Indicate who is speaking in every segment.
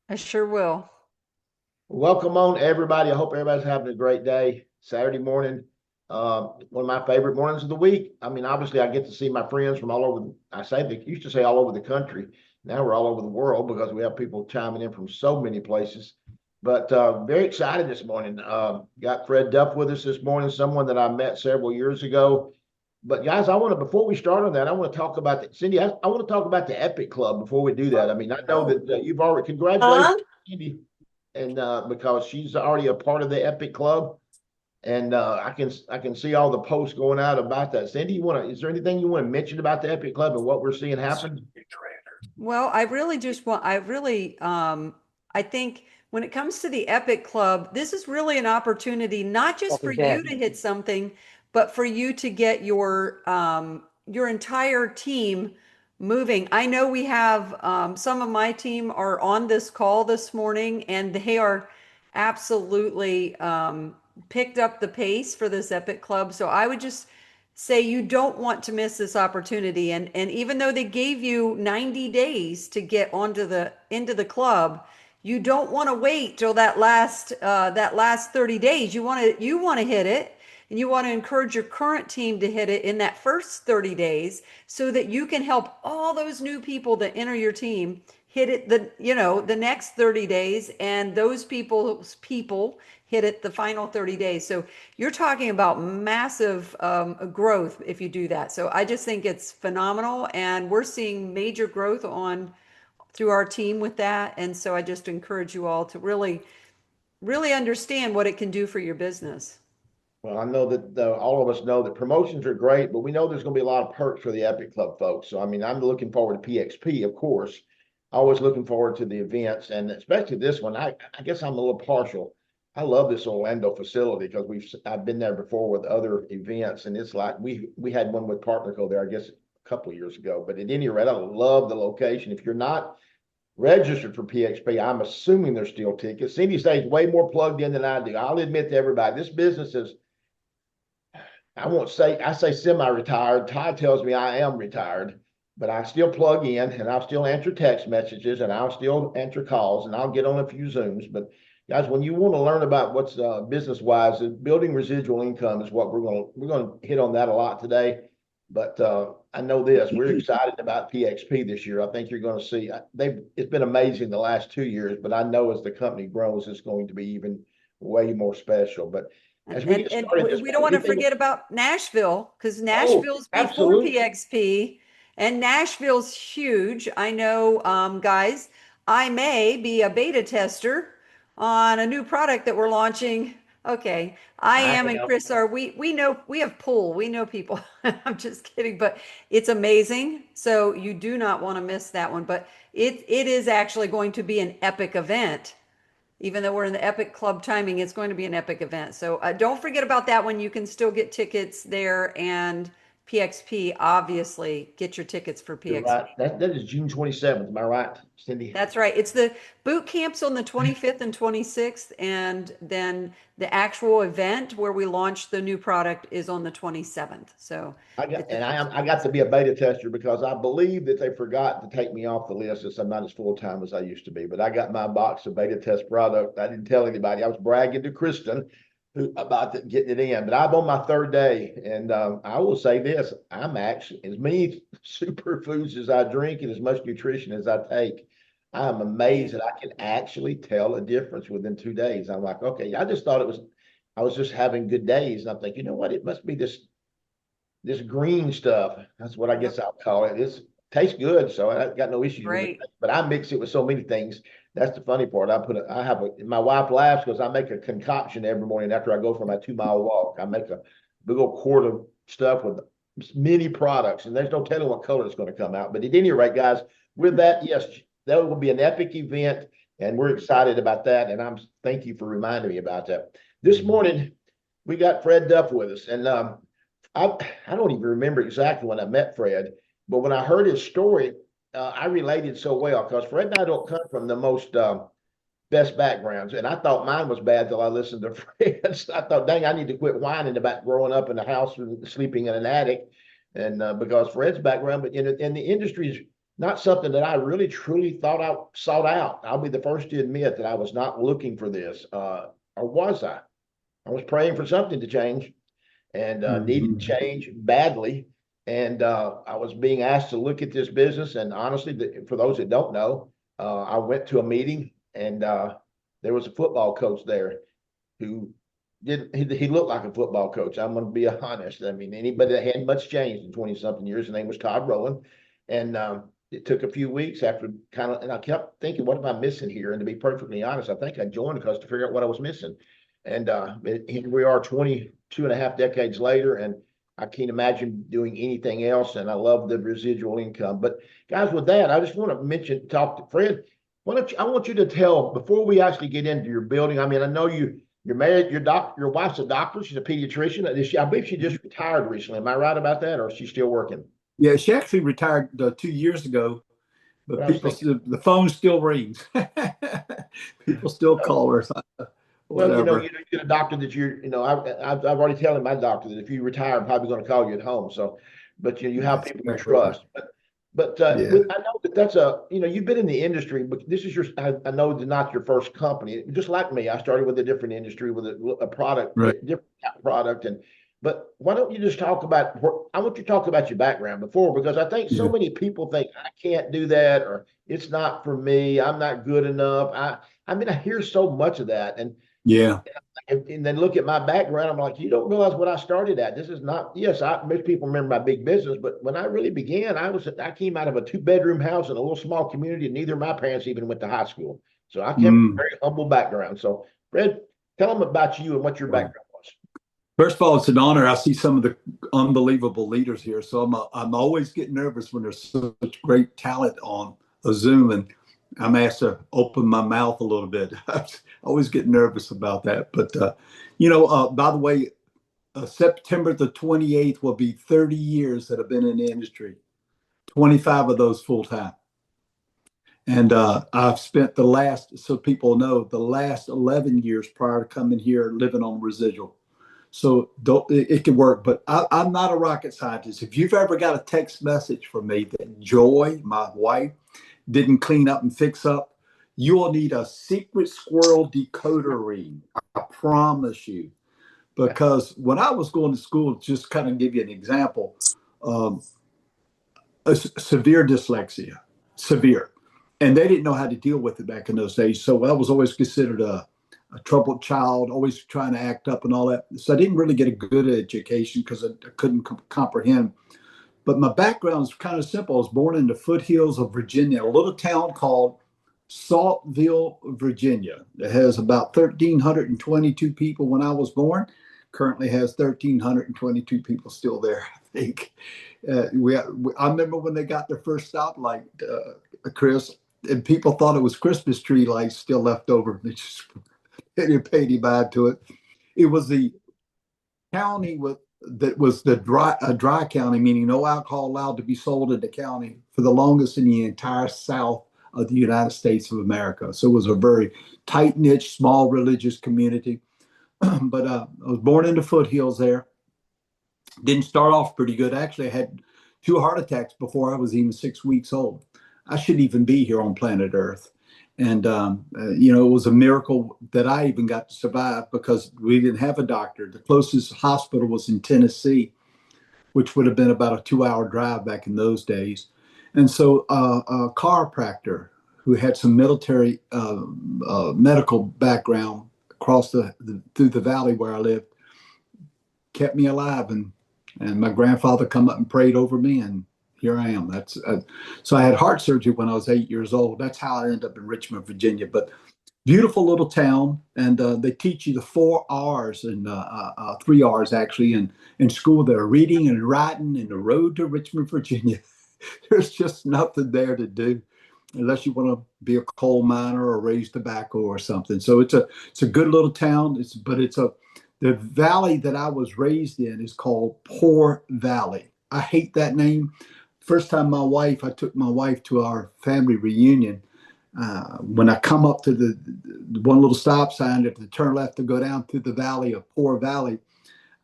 Speaker 1: I sure will.
Speaker 2: Welcome on, everybody. I hope everybody's having a great day. Saturday morning, one of my favorite mornings of the week. I mean, obviously, I get to see my friends from all over. I say they used to say all over the country. Now we're all over the world because we have people chiming in from so many places. But very excited this morning. Got Fred Duff with us this morning, someone that I met several years ago. But guys, I want to before we start on that, I want to talk about Cindy. I want to talk about the Epic Club before we do that. I mean, I know
Speaker 1: Oh,
Speaker 2: that you've already congratulations,
Speaker 1: huh?
Speaker 2: Cindy, and because she's already a part of the Epic Club, and I can see all the posts going out about that. Cindy, you want to? Is there anything you want to mention about the Epic Club and what we're seeing happen?
Speaker 1: Well, I really just want, I think when it comes to the Epic Club, this is really an opportunity, not just for you to hit something, but for you to get your entire team moving. I know we have, some of my team are on this call this morning and they are absolutely, picked up the pace for this Epic Club. So I would just say you don't want to miss this opportunity. And even though they gave you 90 days to get onto the into the club, you don't want to wait till that last 30 days. You want to hit it, and you want to encourage your current team to hit it in that first 30 days so that you can help all those new people that enter your team hit it the next 30 days, and those people hit it the final 30 days. So you're talking about massive growth if you do that. So I just think it's phenomenal, and we're seeing major growth on through our team with that. And so I just encourage you all to really understand what it can do for your business.
Speaker 2: Well, I know that all of us know that promotions are great, but we know there's going to be a lot of perks for the Epic Club folks. So, I mean, I'm looking forward to PXP, of course. Always looking forward to the events, and especially this one. I guess I'm a little partial. I love this Orlando facility because I've been there before with other events, and it's like we had one with PartnerCo there, I guess, a couple of years ago. But at any rate, I love the location. If you're not registered for PXP, I'm assuming there's still tickets. Cindy stays way more plugged in than I do. I'll admit to everybody, this business is I won't say I say semi-retired. Todd tells me I am retired, but I still plug in and I'll still answer text messages and I'll still answer calls and I'll get on a few Zooms. But guys, when you want to learn about what's business wise, building residual income is what we're gonna hit on that a lot today. But I know this: we're excited about PXP this year. I think you're going to see they've it's been amazing the last 2 years, but I know as the company grows, it's going to be even way more special. But
Speaker 1: And,
Speaker 2: as we
Speaker 1: and,
Speaker 2: get
Speaker 1: and
Speaker 2: started this
Speaker 1: we don't
Speaker 2: morning,
Speaker 1: want to
Speaker 2: anything?
Speaker 1: forget about Nashville, because
Speaker 2: Oh,
Speaker 1: Nashville's before
Speaker 2: absolutely.
Speaker 1: PXP, and Nashville's huge. I know, guys, I may be a beta tester on a new product that we're launching. Okay, I
Speaker 2: I
Speaker 1: am, and
Speaker 2: am.
Speaker 1: Chris are. We know we have pull. We know people. I'm just kidding, but it's amazing. So you do not want to miss that one. But it is actually going to be an epic event. Even though we're in the Epic Club timing, it's going to be an epic event. So don't forget about that one. You can still get tickets there, and PXP, obviously, get your tickets for
Speaker 2: You're right.
Speaker 1: PXP.
Speaker 2: That is June 27th. Am I right, Cindy?
Speaker 1: That's right. It's the boot camps on the 25th and 26th, and then the actual event where we launch the new product is on the 27th. So
Speaker 2: I got
Speaker 1: it's a
Speaker 2: and
Speaker 1: few
Speaker 2: I got
Speaker 1: days.
Speaker 2: to be a beta tester because I believe that they forgot to take me off the list since I'm not as full time as I used to be. But I got my box of beta test product. I didn't tell anybody. I was bragging to Kristen about getting it in. But I'm on my third day, and I will say this: I'm actually as many superfoods as I drink and as much nutrition as I take. I'm amazed that I can actually tell a difference within 2 days. I'm like, okay, I just thought it was I was just having good days. And I'm thinking, you know what? It must be this green stuff. That's what I
Speaker 1: Yep.
Speaker 2: guess I'll call it. It tastes good, so I got no issues with it.
Speaker 1: Great.
Speaker 2: But I mix it with so many things. That's the funny part. I have my wife laughs because I make a concoction every morning after I go for my 2 mile walk. I make a big old quart of stuff with many products, and there's no telling what color it's going to come out. But at any rate, guys, with that, yes, that will be an epic event, and we're excited about that. And I'm thank you for reminding me about that. This morning, we got Fred Duff with us, and I I don't even remember exactly when I met Fred, but when I heard his story, I related so well because Fred and I don't come from the most best backgrounds, and I thought mine was bad till I listened to Fred's. I thought, dang, I need to quit whining about growing up in a house and sleeping in an attic, and because Fred's background, but in the industry not something that I really truly thought I sought out. I'll be the first to admit that I was not looking for this, or was I? I was praying for something to change and needed
Speaker 3: Mhm.
Speaker 2: change badly. And I was being asked to look at this business. And honestly, for those that don't know, I went to a meeting and there was a football coach there who didn't, he looked like a football coach. I'm going to be honest. I mean, anybody that hadn't much changed in 20 something years, his name was Todd Rowland. And it took a few weeks after and I kept thinking, what am I missing here? And to be perfectly honest, I think I joined because to figure out what I was missing. And here we are 22 and a half decades later, and I can't imagine doing anything else. And I love the residual income. But guys, with that, I just want to talk to Fred. I want you to tell, before we actually get into your building, I mean, I know you're married, your wife's a doctor, she's a pediatrician. I believe she just retired recently. Am I right about that? Or is she still working?
Speaker 3: Yeah, she actually retired 2 years ago, but
Speaker 2: What I was
Speaker 3: people
Speaker 2: thinking.
Speaker 3: still, the phone still rings. People still call her,
Speaker 2: Well,
Speaker 3: whatever.
Speaker 2: you get a doctor that I've already told my doctor that if you retire, I'm probably going to call you at home. So, but you have
Speaker 3: That's
Speaker 2: people you
Speaker 3: exactly right.
Speaker 2: trust. But
Speaker 3: Yeah,
Speaker 2: I know that that's you've been in the industry, but this is I know that not your first company. Just like me, I started with a different industry with a product,
Speaker 3: right.
Speaker 2: different product. But why don't you just talk about, I want you to talk about your background before, because I think so
Speaker 3: Yeah,
Speaker 2: many people think I can't do that, or it's not for me. I'm not good enough. I mean, I hear so much of that.
Speaker 3: yeah,
Speaker 2: And then look at my background. I'm like, you don't realize what I started at. This is not, yes, most people remember my big business, but when I really began, I came out of a 2 bedroom house in a little small community, and neither of my parents even went to high school. So I came from a
Speaker 3: mm,
Speaker 2: very humble background. So, Fred, tell them about you and what your
Speaker 3: right.
Speaker 2: background was.
Speaker 3: First of all, it's an honor. I see some of the unbelievable leaders here, so I'm always getting nervous when there's such great talent on a Zoom, and I'm asked to open my mouth a little bit. I always get nervous about that. But by the way, September the 28th will be 30 years that I've been in the industry. 25 of those full time. And I've spent so people know, the last 11 years prior to coming here living on residual. So it can work, but I'm not a rocket scientist. If you've ever got a text message from me that Joy, my wife, didn't clean up and fix up, you will need a secret squirrel decoder ring. I promise you. Because when I was going to school, just kind of give you an example, um, severe dyslexia, severe. And they didn't know how to deal with it back in those days. So I was always considered a troubled child, always trying to act up and all that. So I didn't really get a good education because I couldn't comprehend. But my background is kind of simple. I was born in the foothills of Virginia, a little town called Saltville, Virginia. It has about 1,322 people when I was born. Currently has 1,322 people still there, I think. I remember when they got their first stoplight, Chris, and people thought it was Christmas tree lights still left over. They didn't pay any mind to it. It was the county that was the dry county, meaning no alcohol allowed to be sold in the county for the longest in the entire South of the United States of America. So it was a very tight knit, small religious community. But I was born in the foothills there. Didn't start off pretty good. Actually, I had 2 heart attacks before I was even 6 weeks old. I shouldn't even be here on planet Earth. And, it was a miracle that I even got to survive because we didn't have a doctor. The closest hospital was in Tennessee, which would have been about a 2 hour drive back in those days. And so a chiropractor who had some military medical background across through the valley where I lived kept me alive, and my grandfather come up and prayed over me, and here I am. So I had heart surgery when I was 8 years old. That's how I ended up in Richmond, Virginia. But beautiful little town, and they teach you the 4 R's and 3 R's actually in school. They're reading and writing in the road to Richmond, Virginia. There's just nothing there to do unless you want to be a coal miner or raise tobacco or something. So it's a good little town. It's the valley that I was raised in is called Poor Valley. I hate that name. First time I took my wife to our family reunion. When I come up to the one little stop sign, if to turn left to go down through the valley of Poor Valley,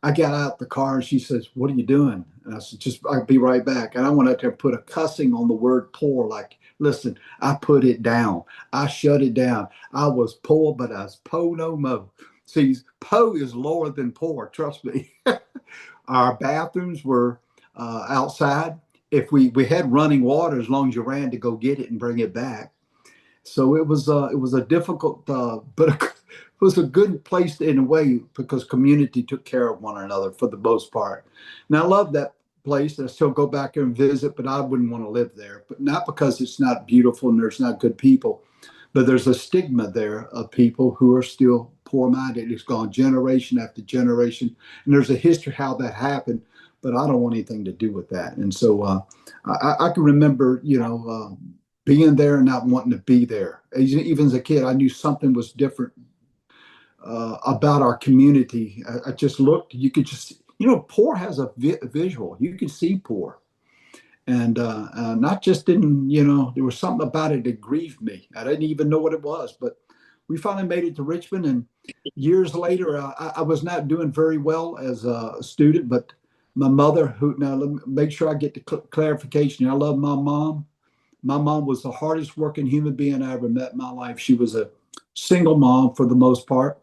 Speaker 3: I got out the car and she says, "What are you doing?" And I said, "Just I'll be right back." And I went out there and put a cussing on the word poor. Like, listen, I put it down. I shut it down. I was poor, but I was po no mo. See, po is lower than poor. Trust me. Our bathrooms were outside. If we had running water, as long as you ran to go get it and bring it back. So it was a difficult, but it was a good place in a way because community took care of one another for the most part. And I love that place. I still go back there and visit, but I wouldn't want to live there. But not because it's not beautiful and there's not good people, but there's a stigma there of people who are still poor minded. It's gone generation after generation, and there's a history how that happened. But I don't want anything to do with that. And so I can remember, being there and not wanting to be there. Even as a kid, I knew something was different about our community. I just looked, you could just, poor has a visual. You can see poor. And not just in, there was something about it that grieved me. I didn't even know what it was, but we finally made it to Richmond. And years later, I was not doing very well as a student, but my mother, who now let me make sure I get the clarification. I love my mom. My mom was the hardest working human being I ever met in my life. She was a single mom for the most part.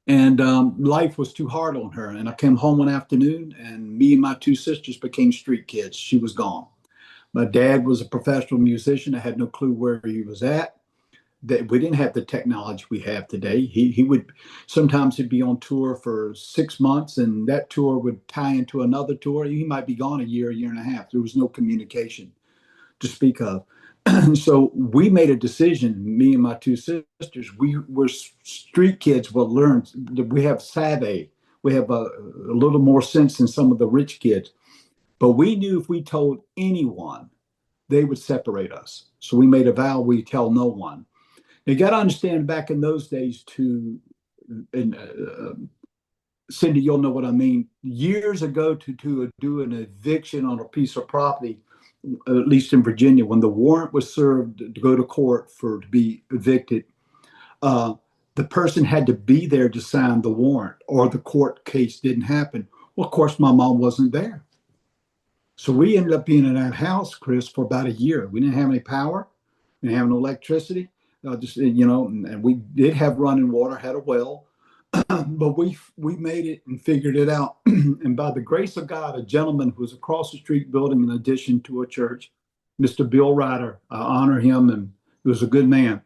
Speaker 3: And life was too hard on her. And I came home one afternoon, and me and my two sisters became street kids. She was gone. My dad was a professional musician. I had no clue where he was at. That we didn't have the technology we have today. He would sometimes he'd be on tour for 6 months, and that tour would tie into another tour. He might be gone a year and a half. There was no communication to speak of. So we made a decision, me and my two sisters. We were street kids. Will learn. We have savvy. We have a little more sense than some of the rich kids. But we knew if we told anyone, they would separate us. So we made a vow we tell no one. You got to understand, back in those days, and Cindy, you'll know what I mean. Years ago, to do an eviction on a piece of property, at least in Virginia, when the warrant was served to go to court to be evicted, uh, the person had to be there to sign the warrant, or the court case didn't happen. Well, of course, my mom wasn't there. So we ended up being in that house, Chris, for about a year. We didn't have any power, we didn't have no electricity. And we did have running water, had a well, but we made it and figured it out. And by the grace of God, a gentleman who was across the street building an addition to a church, Mr. Bill Ryder, I honor him, and he was a good man.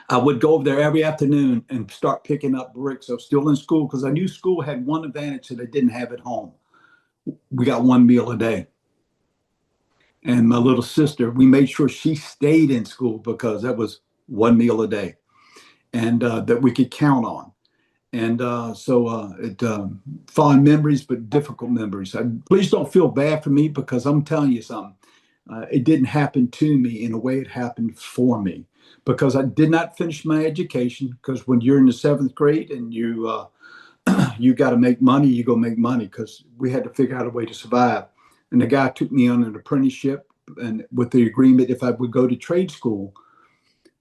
Speaker 3: I would go over there every afternoon and start picking up bricks. I was still in school because I knew school had one advantage that I didn't have at home. We got one meal a day. And my little sister, we made sure she stayed in school because that was one meal a day, and that we could count on. And fond memories, but difficult memories. Please don't feel bad for me, because I'm telling you something. It didn't happen to me in a way it happened for me, because I did not finish my education. Because when you're in the seventh grade and you got to make money, you go make money, because we had to figure out a way to survive. And the guy took me on an apprenticeship, and with the agreement if I would go to trade school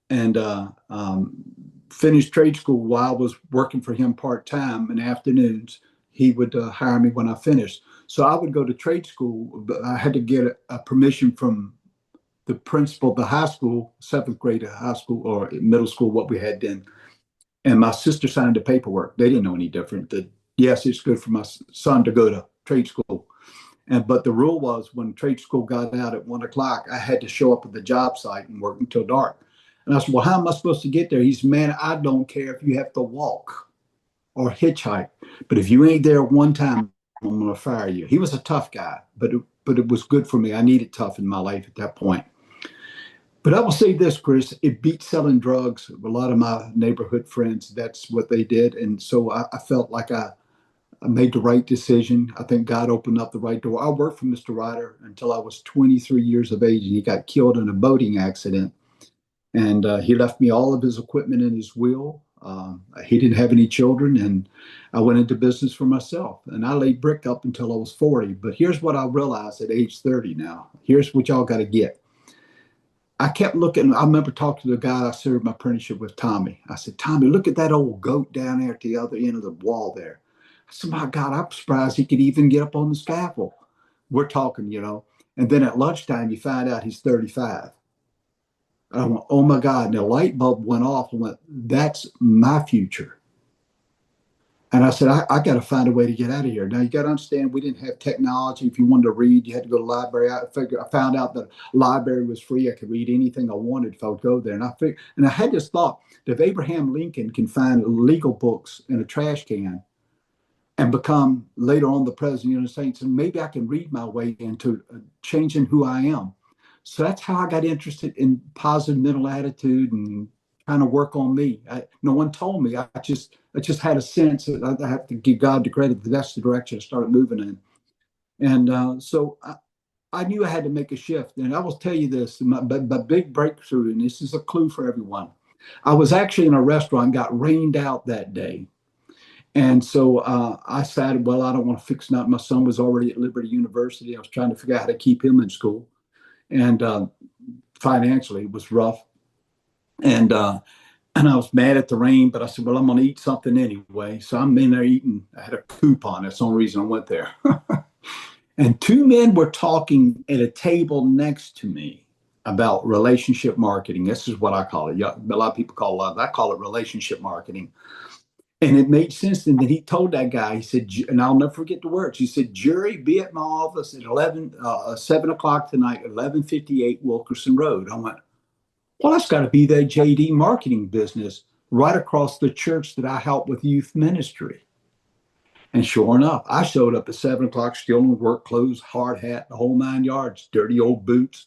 Speaker 3: and finish trade school while I was working for him part-time in afternoons, he would hire me when I finished. So I would go to trade school, but I had to get a permission from the principal of the high school, seventh grade high school or middle school, what we had then. And my sister signed the paperwork. They didn't know any different. That yes, it's good for my son to go to trade school. But the rule was, when trade school got out at 1 o'clock, I had to show up at the job site and work until dark. And I said, well, how am I supposed to get there? He said, man, I don't care if you have to walk or hitchhike, but if you ain't there one time, I'm going to fire you. He was a tough guy, but it was good for me. I needed tough in my life at that point. But I will say this, Chris, it beat selling drugs. A lot of my neighborhood friends, that's what they did. And so I felt like I made the right decision. I think God opened up the right door. I worked for Mr. Ryder until I was 23 years of age, and he got killed in a boating accident. And he left me all of his equipment in his will. He didn't have any children, and I went into business for myself. And I laid brick up until I was 40. But here's what I realized at age 30 now. Here's what y'all got to get. I kept looking. I remember talking to the guy I served my apprenticeship with, Tommy. I said, Tommy, look at that old goat down there at the other end of the wall there. I said, my God, I'm surprised he could even get up on the scaffold. We're talking, you know. And then at lunchtime, you find out he's 35. I went, oh my God. And the light bulb went off and went, that's my future. And I said, I got to find a way to get out of here. Now, you got to understand, we didn't have technology. If you wanted to read, you had to go to the library. I found out that library was free. I could read anything I wanted if I would go there. And I had this thought that if Abraham Lincoln can find legal books in a trash can and become later on the president of the United States, and maybe I can read my way into changing who I am. So that's how I got interested in positive mental attitude and trying to work on me. No one told me. I just had a sense that I have to give God the credit that that's the direction I started moving in. And so I knew I had to make a shift. And I will tell you this, my big breakthrough, and this is a clue for everyone. I was actually in a restaurant, got rained out that day. And so I decided, well, I don't want to fix nothing. My son was already at Liberty University. I was trying to figure out how to keep him in school. And financially, it was rough. And I was mad at the rain, but I said, well, I'm going to eat something anyway. So I'm in there eating. I had a coupon. That's the only reason I went there. And two men were talking at a table next to me about relationship marketing. This is what I call it. A lot of people call it love. I call it relationship marketing. And it made sense. And then he told that guy, he said, and I'll never forget the words. He said, Jerry, be at my office at 7 o'clock tonight, 1158 Wilkerson Road. I went, well, that's got to be the JD marketing business right across the church that I help with youth ministry. And sure enough, I showed up at 7 o'clock, still in work clothes, hard hat, the whole 9 yards, dirty old boots.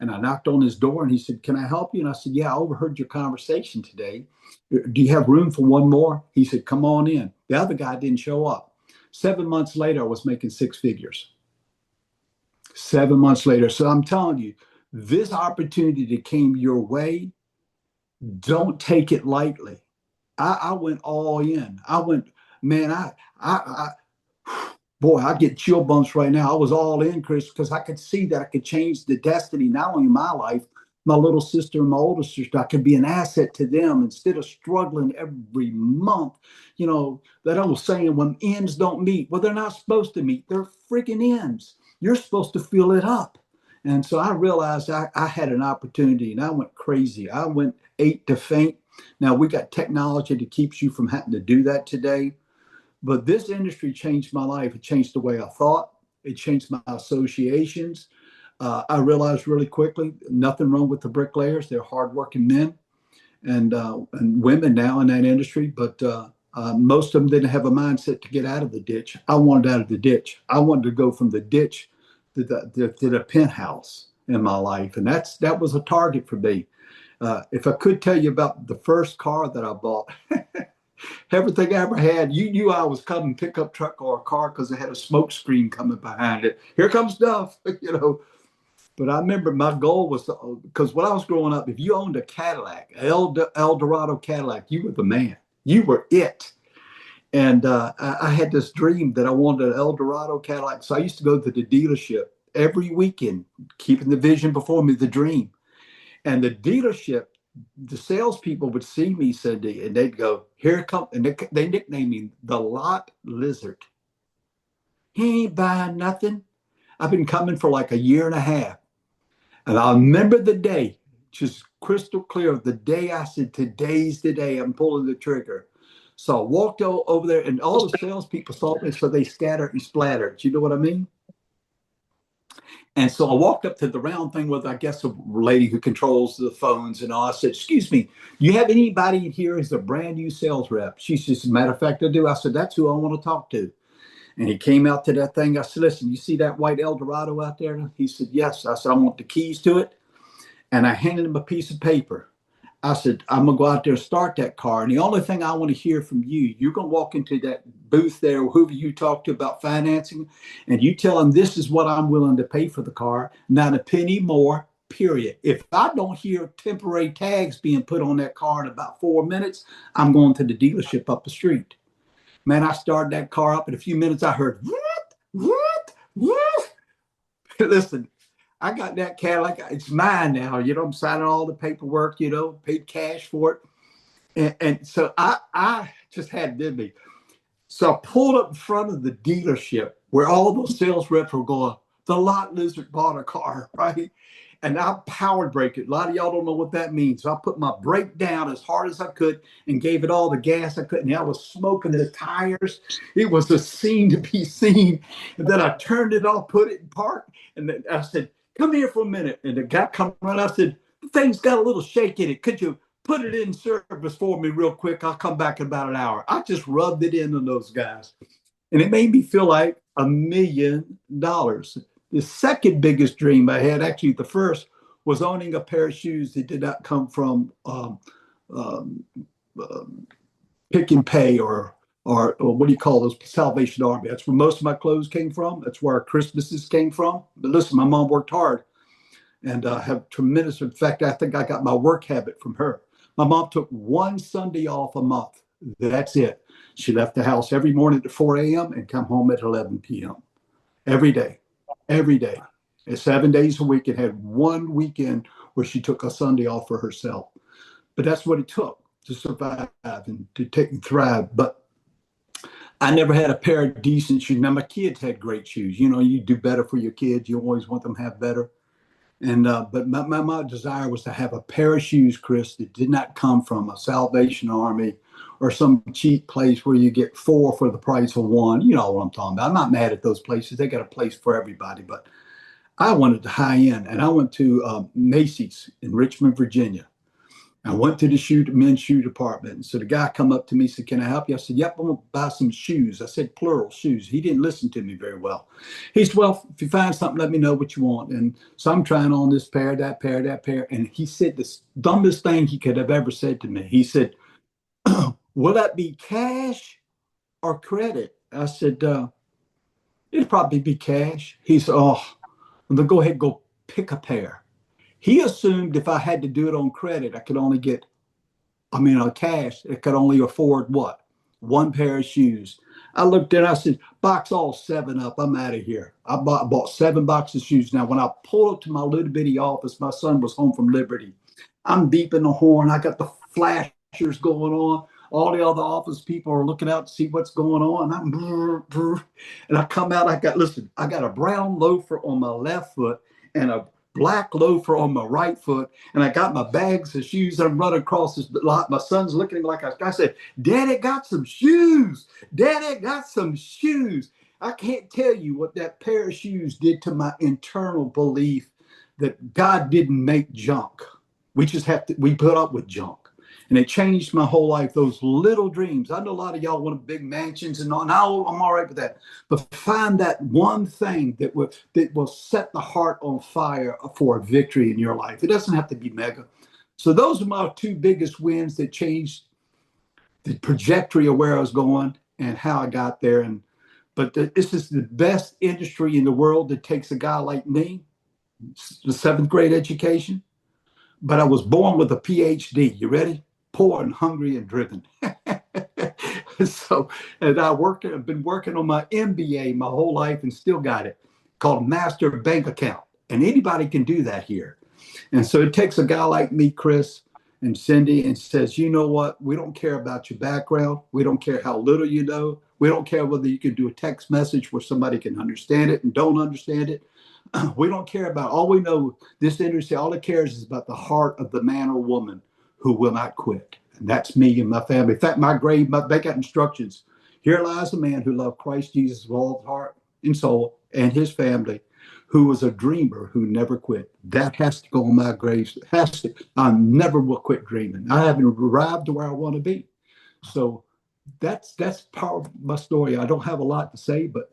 Speaker 3: And I knocked on his door and he said, can I help you? And I said, yeah, I overheard your conversation today. Do you have room for one more? He said, come on in. The other guy didn't show up. 7 months later, I was making 6 figures. 7 months later. So I'm telling you, this opportunity that came your way, don't take it lightly. I went all in. I went, man, boy, I get chill bumps right now. I was all in, Chris, because I could see that I could change the destiny, not only in my life, my little sister and my older sister. I could be an asset to them instead of struggling every month. You know, that old saying, when ends don't meet, well, they're not supposed to meet. They're freaking ends. You're supposed to fill it up. And so I realized I had an opportunity and I went crazy. I went ate to faint. Now we got technology that keeps you from having to do that today. But this industry changed my life. It changed the way I thought. It changed my associations. I realized really quickly, nothing wrong with the bricklayers. They're hardworking men and women now in that industry. But most of them didn't have a mindset to get out of the ditch. I wanted out of the ditch. I wanted to go from the ditch to the penthouse in my life. And that was a target for me. If I could tell you about the first car that I bought, everything I ever had, you knew I was coming pickup truck or a car because it had a smoke screen coming behind it. Here comes Duff, you know. But I remember my goal was because when I was growing up, if you owned a Cadillac, El Dorado Cadillac, you were the man. You were it. And I had this dream that I wanted an El Dorado Cadillac. So I used to go to the dealership every weekend, keeping the vision before me, the dream. And the dealership, the salespeople would see me, Cindy, and they'd go, here it comes. And they nicknamed me the Lot Lizard. He ain't buying nothing. I've been coming for like a year and a half. And I remember the day, just crystal clear, the day I said, today's the day I'm pulling the trigger. So I walked over there and all the salespeople saw me, so they scattered and splattered. You know what I mean? And so I walked up to the round thing with, I guess, a lady who controls the phones and all. I said, excuse me, do you have anybody in here who's a brand new sales rep? She said, as a matter of fact, I do. I said, that's who I want to talk to. And he came out to that thing. I said, listen, you see that white Eldorado out there? He said, yes. I said, I want the keys to it. And I handed him a piece of paper. I said, I'm going to go out there and start that car. And the only thing I want to hear from you, you're going to walk into that booth there, whoever you talk to about financing, and you tell them this is what I'm willing to pay for the car, not a penny more, period. If I don't hear temporary tags being put on that car in about 4 minutes, I'm going to the dealership up the street. Man, I started that car up. In a few minutes, I heard, what? Listen, I got that Cadillac. It's mine now. I'm signing all the paperwork, paid cash for it. And so I just had it in me. So I pulled up in front of the dealership where all those sales reps were going, the lot lizard bought a car, right? And I power brake it. A lot of y'all don't know what that means. So I put my brake down as hard as I could and gave it all the gas I could. And I was smoking the tires. It was a scene to be seen. And then I turned it off, put it in park. And then I said, come here for a minute. And the guy come around. I said, the thing's got a little shake in it. Could you put it in service for me real quick? I'll come back in about an hour. I just rubbed it in on those guys. And it made me feel like $1 million. The second biggest dream I had, actually the first, was owning a pair of shoes that did not come from Pick and Pay or what do you call those, Salvation Army. That's where most of my clothes came from. That's where our Christmases came from. But listen, my mom worked hard and have tremendous. In fact, I think I got my work habit from her. My mom took one Sunday off a month. That's it. She left the house every morning at 4 a.m. and come home at 11 p.m. every day. Every day, and 7 days a week, and had one weekend where she took a Sunday off for herself. But that's what it took to survive and to take and thrive. But I never had a pair of decent shoes. Now my kids had great shoes. You do better for your kids. You always want them to have better. And but my desire was to have a pair of shoes, Chris, that did not come from a Salvation Army or some cheap place where you get 4 for the price of 1. You know what I'm talking about. I'm not mad at those places. They got a place for everybody. But I wanted the high end. And I went to Macy's in Richmond, Virginia. I went to the men's shoe department. And so the guy come up to me and said, can I help you? I said, yep, I'm going to buy some shoes. I said, plural, shoes. He didn't listen to me very well. He said, well, if you find something, let me know what you want. And so I'm trying on this pair, that pair, that pair. And he said the dumbest thing he could have ever said to me. He said, will that be cash or credit? I said, it'd probably be cash. He said, oh, then go ahead and go pick a pair. He assumed if I had to do it on credit, I could only get, on cash, I could only afford what? 1 pair of shoes. I looked at it, I said, box all 7 up, I'm out of here. I bought 7 boxes of shoes. Now, when I pulled up to my little bitty office, my son was home from Liberty. I'm beeping the horn. I got the flashers going on. All the other office people are looking out to see what's going on. And I come out, I got a brown loafer on my left foot and a black loafer on my right foot, and I got my bags of shoes. I'm running across this lot. My son's looking at me like I said, Daddy got some shoes. Daddy got some shoes. I can't tell you what that pair of shoes did to my internal belief that God didn't make junk. We put up with junk. And it changed my whole life, those little dreams. I know a lot of y'all want big mansions and all, and I'm all right with that. But find that one thing that will set the heart on fire for a victory in your life. It doesn't have to be mega. So those are my 2 biggest wins that changed the trajectory of where I was going and how I got there. But this is the best industry in the world that takes a guy like me, the 7th grade education. But I was born with a PhD. You ready? Poor and hungry and driven. So, and I've been working on my MBA my whole life and still got it, called Master Bank Account. And anybody can do that here. And so it takes a guy like me, Chris and Cindy, and says, you know what? We don't care about your background. We don't care how little you know. We don't care whether you can do a text message where somebody can understand it and don't understand it. We don't care about, all we know, this industry, all it cares is about the heart of the man or woman who will not quit. And that's me and my family. In fact, they got instructions. Here lies a man who loved Christ Jesus with all his heart and soul, and his family, who was a dreamer who never quit. That has to go on my grave. I never will quit dreaming. I haven't arrived to where I want to be. So that's part of my story. I don't have a lot to say, but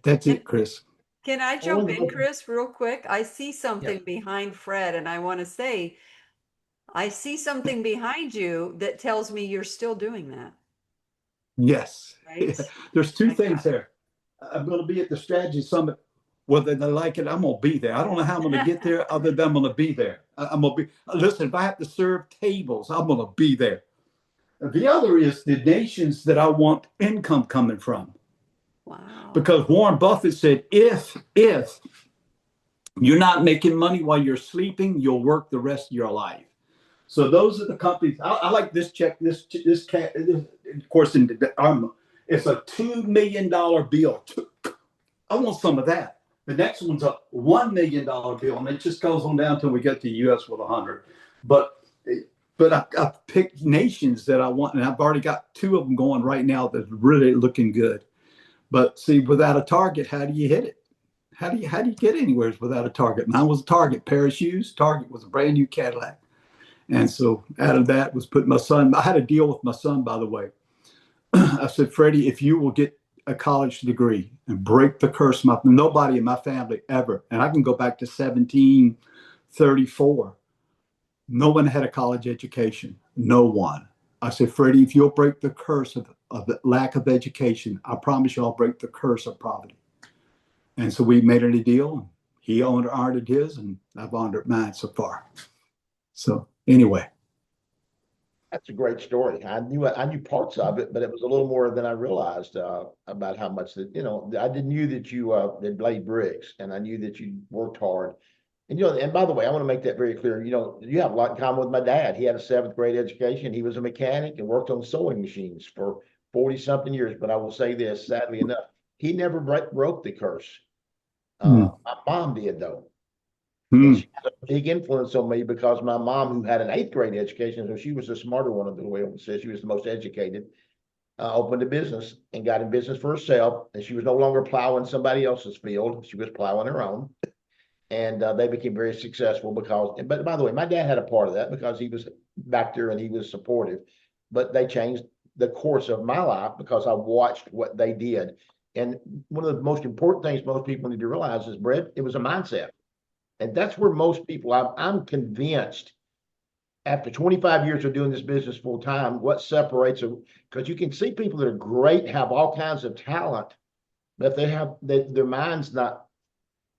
Speaker 3: that's it, Chris.
Speaker 1: Can I jump in, Chris, real quick? I see something behind Fred, and I want to say, I see something behind you that tells me you're still doing that.
Speaker 3: Yes.
Speaker 1: Right?
Speaker 3: There's 2 things there. I'm going to be at the Strategy Summit. Whether they like it, I'm going to be there. I don't know how I'm going to get there other than I'm going to be there. I'm going to be, listen, if I have to serve tables, I'm going to be there. The other is the nations that I want income coming from.
Speaker 1: Wow.
Speaker 3: Because Warren Buffett said, if You're not making money while you're sleeping. You'll work the rest of your life. So those are the companies. I like this check. This of course, it's a $2 million bill. I want some of that. The next one's a $1 million bill, and it just goes on down until we get to the U.S. with 100. But I picked nations that I want, and I've already got 2 of them going right now that's really looking good. But see, without a target, how do you hit it? How do you get anywhere without a target? Mine was a Target pair of shoes. Target was a brand new Cadillac. And so out of that was put my son. I had a deal with my son, by the way. I said, Freddie, if you will get a college degree and break the curse, nobody in my family ever, and I can go back to 1734, no one had a college education. No one. I said, Freddie, if you'll break the curse of the lack of education, I promise you I'll break the curse of poverty. And so we made a deal. He honored his, and I've honored mine so far. So anyway.
Speaker 2: That's a great story. I knew parts of it, but it was a little more than I realized about how much that, I didn't knew that you had laid bricks, and I knew that you worked hard. And, and by the way, I want to make that very clear. You have a lot in common with my dad. He had a 7th grade education. He was a mechanic and worked on sewing machines for 40 something years. But I will say this, sadly enough, he never broke the curse. My mom did, though. And she had a big influence on me because my mom, who had an 8th grade education, so she was the smarter one of the way I would say, she was the most educated, opened a business and got in business for herself. And she was no longer plowing somebody else's field. She was plowing her own. And they became very successful but by the way, my dad had a part of that because he was back there and he was supportive. But they changed the course of my life because I watched what they did. And one of the most important things most people need to realize is, Brett, it was a mindset. And that's where most people, I'm convinced, after 25 years of doing this business full time, what separates them, because you can see people that are great, have all kinds of talent, but if they have their mind's not,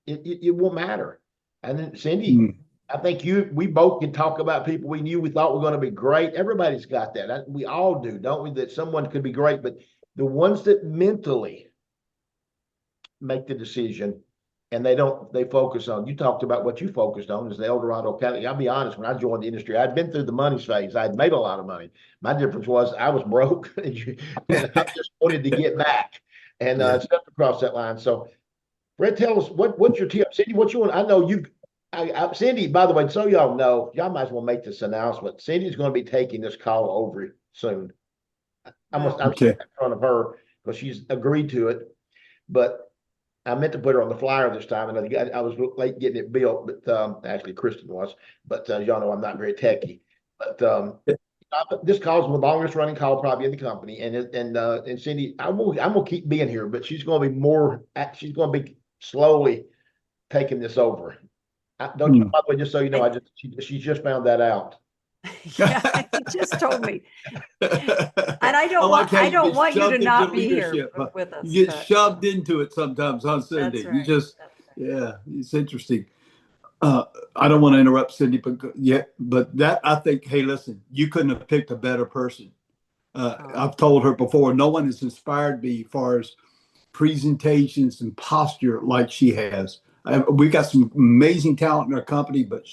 Speaker 2: it won't matter. And then Cindy, I think we both can talk about people we knew we thought were going to be great. Everybody's got that. We all do, don't we? That someone could be great, but the ones that mentally make the decision, and they focus on, you talked about what you focused on is the Eldorado Cadillac. I'll be honest, when I joined the industry, I'd been through the money phase. I'd made a lot of money. My difference was I was broke and I just wanted to get back and stepped across that line. So Fred, tell us what's your tip? Cindy, what you want? I know Cindy, by the way, so y'all know, y'all might as well make this announcement. Cindy's going to be taking this call over soon. I'm in front of her because she's agreed to it, but I meant to put her on the flyer this time, and I was late getting it built, but actually Kristen was. But y'all know I'm not very techy. But this call is the longest running call probably in the company, and Cindy, I'm gonna keep being here, but she's gonna be she's gonna be slowly taking this over. Don't you? By the way, just so you know, she just found that out.
Speaker 1: Yeah, he just told me. And I don't want you to not be here with us.
Speaker 3: You get shoved into it sometimes on Cindy.
Speaker 1: Right.
Speaker 3: You just, it's interesting. I don't want to interrupt Cindy, but that, I think, hey, listen, you couldn't have picked a better person. I've told her before, no one has inspired me as far as presentations and posture like she has. We got some amazing talent in our company, but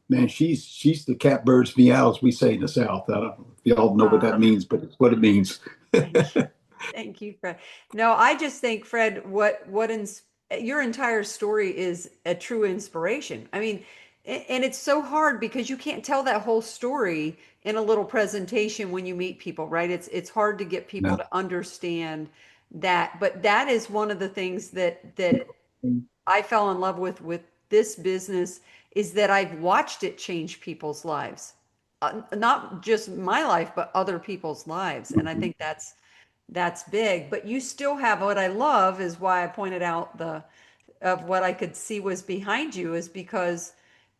Speaker 3: man, she's the cat birds me out, as we say in the South. I don't know if y'all know what that means, but it's what it means.
Speaker 1: Thank you, Fred. No, I just think, Fred, your entire story is a true inspiration. I mean, and it's so hard because you can't tell that whole story in a little presentation when you meet people, right? It's hard to get people to understand that. But that is one of the things that I fell in love with this business, is that I've watched it change people's lives, not just my life, but other people's lives. And I think that's big. But you still have, what I love is why I pointed out of what I could see was behind you, is because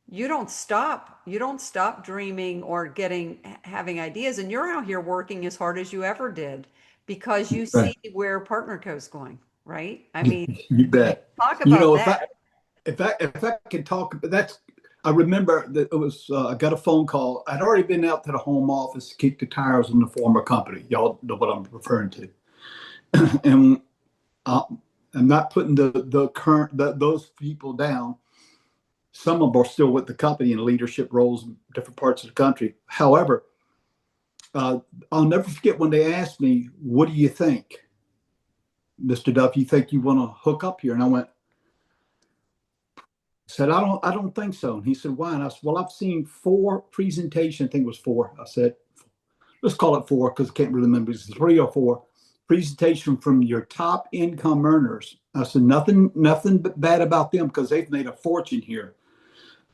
Speaker 1: you don't stop dreaming or having ideas, and you're out here working as hard as you ever did because you see where PartnerCo's going, right? I mean,
Speaker 3: you bet.
Speaker 1: Talk about that.
Speaker 3: If I can talk, I remember that it was, I got a phone call. I'd already been out to the home office to kick the tires in the former company. Y'all know what I'm referring to. And I'm not putting the current, those people down, Some of them are still with the company in leadership roles in different parts of the country. However, I'll never forget when they asked me, "What do you think, Mr. Duff? You think you want to hook up here?" And I said, I don't think so. And he said, "Why?" And I said, "Well, I've seen 4 presentations. I think it was 4." I said, "Let's call it 4 because I can't really remember. It's 3 or 4 presentation from your top income earners." I said, nothing bad about them because they've made a fortune here.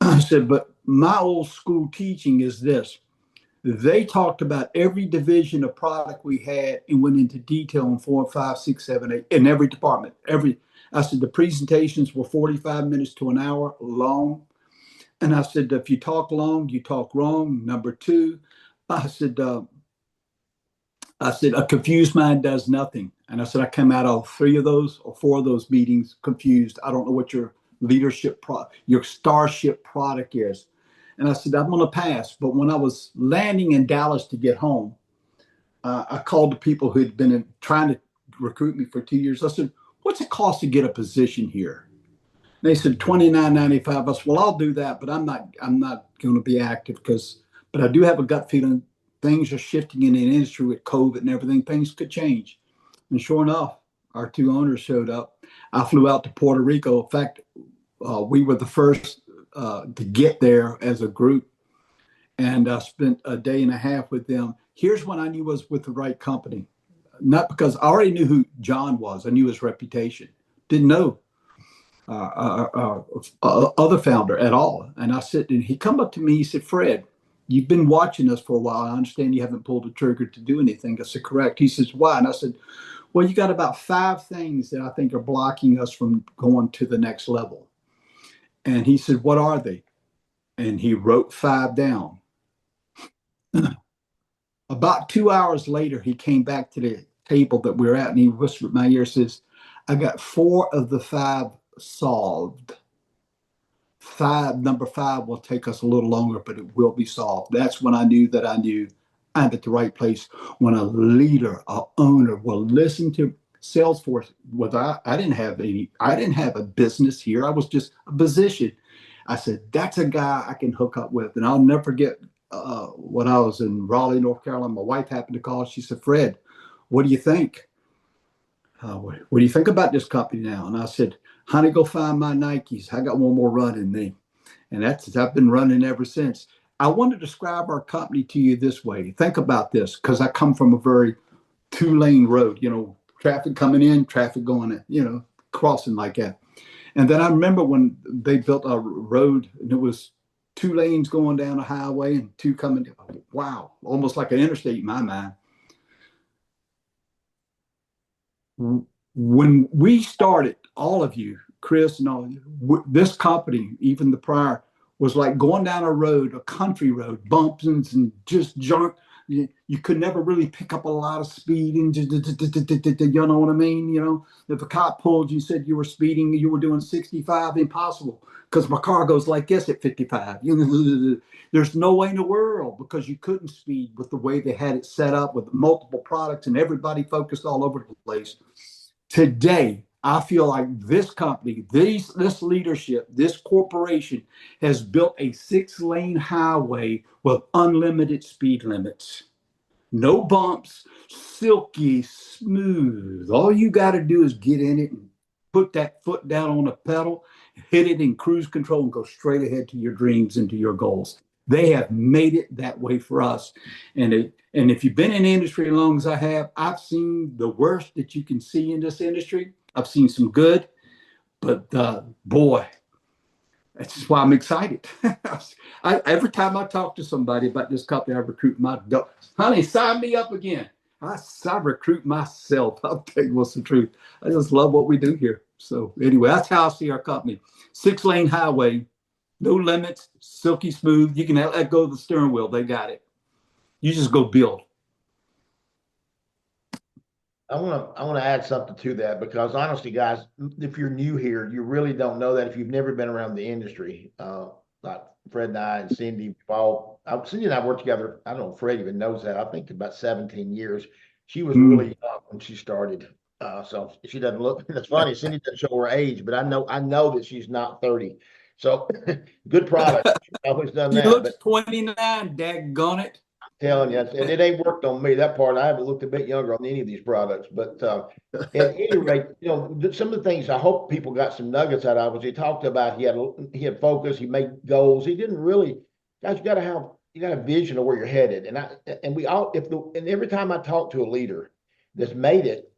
Speaker 3: I said, "But my old school teaching is this. They talked about every division of product we had and went into detail on 4, 5, 6, 7, 8 in every department. I said the presentations were 45 minutes to an hour long. And I said, if you talk long, you talk wrong. Number 2, I said, a confused mind does nothing. And I said, I come out of 3 of those or 4 of those meetings confused. I don't know what your your starship product is. And I said, I'm going to pass. But when I was landing in Dallas to get home, I called the people who had been trying to recruit me for 2 years. I said, what's it cost to get a position here? And they said $29.95. I said, well, I'll do that, but I'm not going to be active but I do have a gut feeling things are shifting in the industry with COVID and everything. Things could change. And sure enough, our 2 owners showed up. I flew out to Puerto Rico. In fact, we were the first to get there as a group, and I spent a day and a half with them. Here's when I knew I was with the right company. Not because I already knew who John was. I knew his reputation. Didn't know other founder at all. And I said, and he come up to me, he said, Fred, you've been watching us for a while. I understand you haven't pulled the trigger to do anything. I said, correct. He says, why? And I said, well, you got about 5 things that I think are blocking us from going to the next level. And he said, what are they? And he wrote 5 down. About 2 hours later, he came back to the table that we're at and he whispered in my ear, says, I got 4 of the 5 solved. Number 5 will take us a little longer, but it will be solved. That's when I knew I'm at the right place. When a leader, an owner will listen to Salesforce, I didn't have a business here. I was just a position. I said, that's a guy I can hook up with. And I'll never forget when I was in Raleigh, North Carolina, my wife happened to call. She said, Fred, what do you think? What do you think about this company now? And I said, honey, go find my Nikes. I got one more run in me. And I've been running ever since. I want to describe our company to you this way. Think about this, because I come from a very 2-lane road, traffic coming in, traffic going in, crossing like that. And then I remember when they built a road and it was 2 lanes going down a highway and 2 coming down. Wow, almost like an interstate in my mind. When we started, all of you, Chris and all, this company, even the prior, was like going down a country road, bumps and just junk. You could never really pick up a lot of speed and just, you know what I mean? If a cop pulled you, said you were speeding, you were doing 65, impossible, because my car goes like this at 55. There's no way in the world, because you couldn't speed with the way they had it set up with multiple products and everybody focused all over the place. Today, I feel like this company, this leadership, this corporation has built a 6-lane highway with unlimited speed limits. No bumps, silky smooth. All you got to do is get in it and put that foot down on the pedal, hit it in cruise control, and go straight ahead to your dreams and to your goals. They have made it that way for us. And if you've been in the industry as long as I have, I've seen the worst that you can see in this industry. I've seen some good, but boy, that's why I'm excited. Every time I talk to somebody about this company, I recruit honey, sign me up again. I recruit myself. I'll tell you what's the truth. I just love what we do here. So anyway, that's how I see our company. 6-lane highway, no limits, silky smooth. You can let go of the steering wheel. They got it. You just go build.
Speaker 2: I want to add something to that, because honestly, guys, if you're new here, you really don't know that if you've never been around the industry. Like Fred and I and Cindy, Cindy and I worked together. I don't know if Fred even knows that. I think about 17 years. She was really young when she started. So she doesn't look. It's funny. Cindy doesn't show her age, but I know that she's not 30. So good product. I've always done
Speaker 3: He
Speaker 2: that.
Speaker 3: looks
Speaker 2: But
Speaker 3: 29, daggone it.
Speaker 2: telling you, and it ain't worked on me. That part, I haven't looked a bit younger on any of these products. But at any rate, some of the things I hope people got some nuggets out of was he talked about he had focus, he made goals. He didn't really, guys. You got a vision of where you're headed, and we all and every time I talk to a leader that's made it,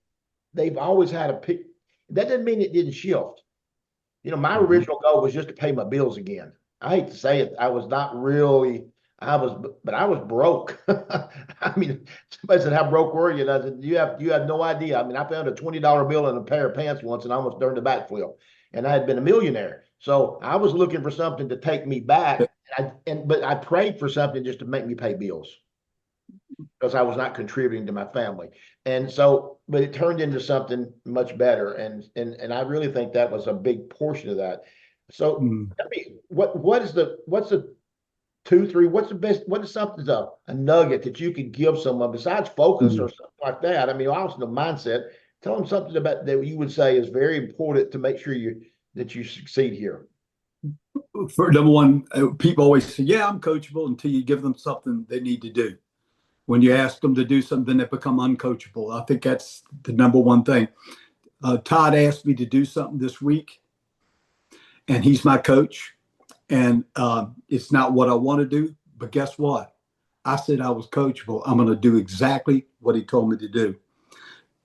Speaker 2: they've always had a pick. That doesn't mean it didn't shift. My original goal was just to pay my bills again. I hate to say it, I was not really. But I was broke. I mean, somebody said, "How broke were you?" And I said, "You have no idea." I mean, I found a $20 bill in a pair of pants once, and I almost turned a backflip. And I had been a millionaire, so I was looking for something to take me back. But I prayed for something just to make me pay bills because I was not contributing to my family. And so, but it turned into something much better. And I really think that was a big portion of that. So tell me, what's the two, three, what's the best, what is something, a nugget that you could give someone besides focus or something like that? I mean, also the mindset, tell them something about that you would say is very important to make sure that you succeed here.
Speaker 3: For number one, people always say, yeah, I'm coachable until you give them something they need to do. When you ask them to do something, they become uncoachable. I think that's the number one thing. Todd asked me to do something this week, and he's my coach. And it's not what I want to do, but guess what? I said I was coachable. I'm going to do exactly what he told me to do.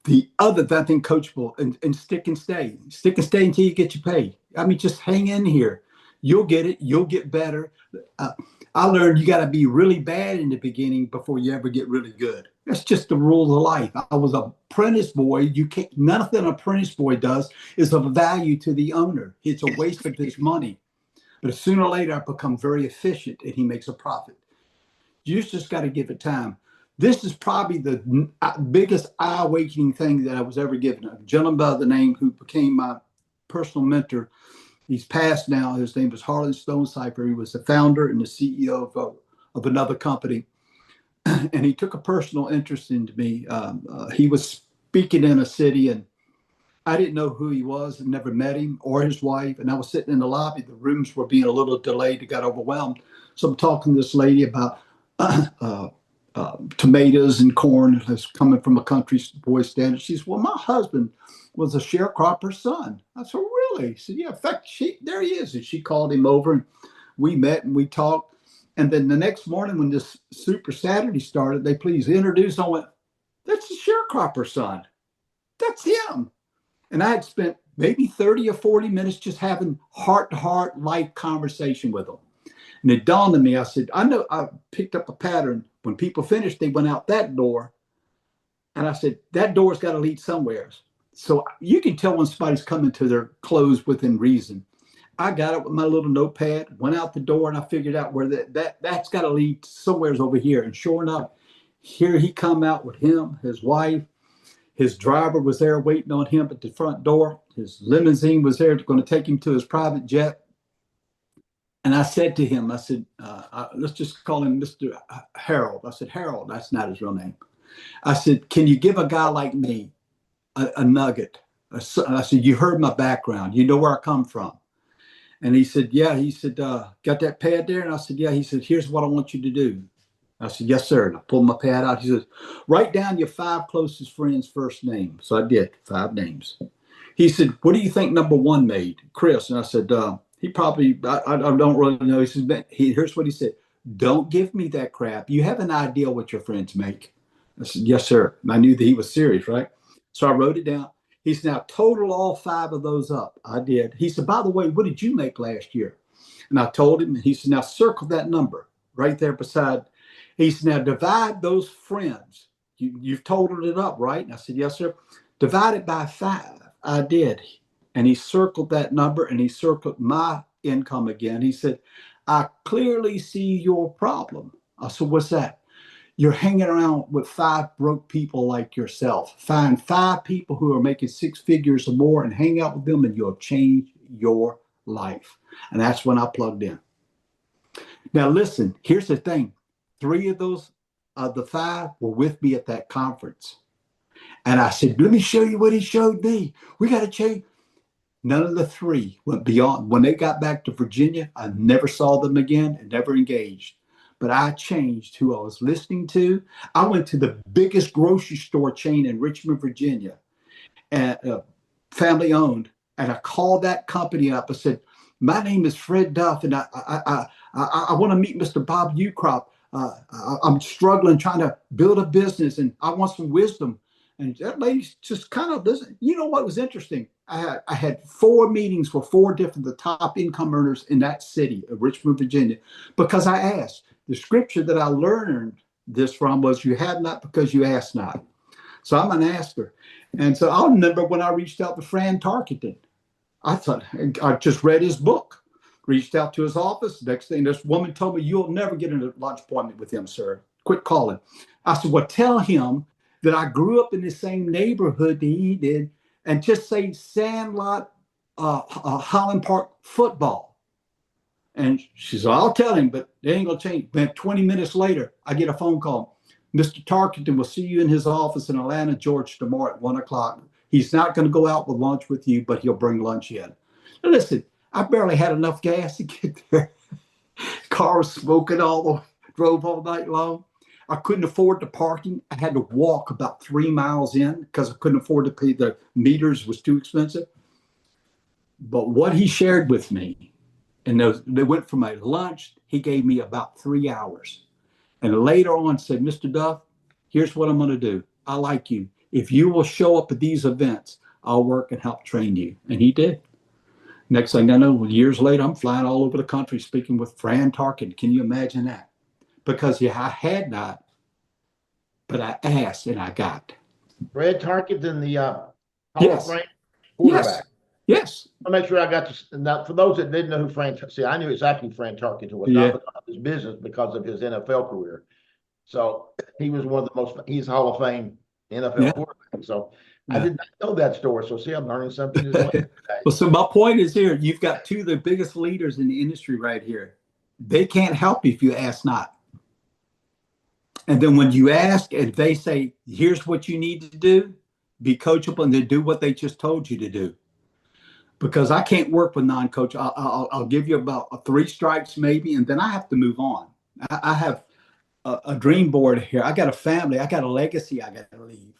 Speaker 3: The other that thing, coachable, and stick and stay until you get your pay. I mean, just hang in here. You'll get it. You'll get better. I learned you got to be really bad in the beginning before you ever get really good. That's just the rules of life. I was an apprentice boy. You can't. Nothing an apprentice boy does is of value to the owner. It's a waste of his money. But sooner or later, I become very efficient, and he makes a profit. You just got to give it time. This is probably the biggest eye-awakening thing that I was ever given. A gentleman by the name who became my personal mentor. He's passed now. His name was Harlan Stone Cypher. He was the founder and the CEO of another company. And he took a personal interest into me. He was speaking in a city, and I didn't know who he was and never met him or his wife. And I was sitting in the lobby. The rooms were being a little delayed. I got overwhelmed. So I'm talking to this lady about tomatoes and corn that's coming from a country boy standard. She says, well, my husband was a sharecropper's son. I said, really? She said, yeah, in fact, there he is. And she called him over, and we met and we talked. And then the next morning when this Super Saturday started, they please introduce. I went, that's the sharecropper's son. That's him. And I had spent maybe 30 or 40 minutes just having heart-to-heart life conversation with them. And it dawned on me, I said, I know I picked up a pattern. When people finished, they went out that door. And I said, that door's got to lead somewhere. So you can tell when somebody's coming to their close within reason. I got it with my little notepad, went out the door, and I figured out where that's got to lead somewhere's over here. And sure enough, here he come out with him, his wife. His driver was there waiting on him at the front door. His limousine was there going to take him to his private jet. And I said to him, I said, let's just call him Mr. Harold. I said, Harold, that's not his real name. I said, can you give a guy like me a nugget? I said, you heard my background. You know where I come from. And he said, yeah. He said, got that pad there? And I said, yeah. He said, here's what I want you to do. I said, yes, sir. And I pulled my pad out. He says, write down your 5 closest friends' first name. So I did, 5 names. He said, what do you think number 1 made? Chris. And I said, he probably, I don't really know. He said, here's what he said. Don't give me that crap. You have an idea what your friends make. I said, yes, sir. And I knew that he was serious, right? So I wrote it down. He said, now total all 5 of those up. I did. He said, by the way, what did you make last year? And I told him, and he said, now circle that number right there beside. He said, now divide those friends. You've totaled it up, right? And I said, yes, sir. Divide it by 5. I did. And he circled that number, and he circled my income again. He said, I clearly see your problem. I said, what's that? You're hanging around with 5 broke people like yourself. Find 5 people who are making 6 figures or more and hang out with them, and you'll change your life. And that's when I plugged in. Now, listen, here's the thing. 3 of those, the 5 were with me at that conference. And I said, let me show you what he showed me. We got to change. None of the three went beyond. When they got back to Virginia, I never saw them again and never engaged. But I changed who I was listening to. I went to the biggest grocery store chain in Richmond, Virginia, and family owned. And I called that company up. I said, "My name is Fred Duff, and I want to meet Mr. Bob Ucrop. I'm struggling trying to build a business, and I want some wisdom." And that lady just kind of doesn't. You know what was interesting? I had 4 meetings with 4 different the top income earners in that city of Richmond, Virginia, because I asked. The scripture that I learned this from was, "You have not because you ask not." So I'm an asker. And so I remember when I reached out to Fran Tarkenton, I thought, I just read his book, reached out to his office. Next thing, this woman told me, "You'll never get a lunch appointment with him, sir. Quit calling." I said, "Well, tell him that I grew up in the same neighborhood that he did, and just say Sandlot, Holland Park football." And she said, "I'll tell him, but it ain't going to change." Then 20 minutes later, I get a phone call. "Mr. Tarkenton will see you in his office in Atlanta, Georgia tomorrow at 1 o'clock. He's not going to go out with lunch with you, but he'll bring lunch in." Now, listen, I barely had enough gas to get there. Car was smoking all the drove all night long. I couldn't afford the parking. I had to walk about 3 miles in because I couldn't afford to pay. The meters was too expensive. But what he shared with me, and they went for my lunch, he gave me about 3 hours. And later on said, "Mr. Duff, here's what I'm going to do. I like you. If you will show up at these events, I'll work and help train you." And he did. Next thing I know, years later, I'm flying all over the country speaking with Fran Tarkin. Can you imagine that? Because yeah, I had not, but I asked and I got.
Speaker 2: Fred Tarkenton, the Hall of
Speaker 3: Yes.
Speaker 2: Fame
Speaker 3: Yes.
Speaker 2: quarterback.
Speaker 3: Yes.
Speaker 2: I'll make sure I got this. Now, for those that didn't know who see, I knew exactly who Fran Tarkenton was, not
Speaker 3: Yeah.
Speaker 2: because of his business, because of his NFL career. So he was one of the most, he's Hall of Fame NFL
Speaker 3: Yeah.
Speaker 2: quarterback. So I
Speaker 3: Yeah.
Speaker 2: did not know that story. So see, I'm learning something as well today.
Speaker 3: Well, so my point is here, you've got two of the biggest leaders in the industry right here. They can't help you if you ask not. And then when you ask and they say, "Here's what you need to do," be coachable and then do what they just told you to do. Because I can't work with non-coach. I'll give you about 3 strikes maybe, and then I have to move on. I have a dream board here. I got a family. I got a legacy I got to leave.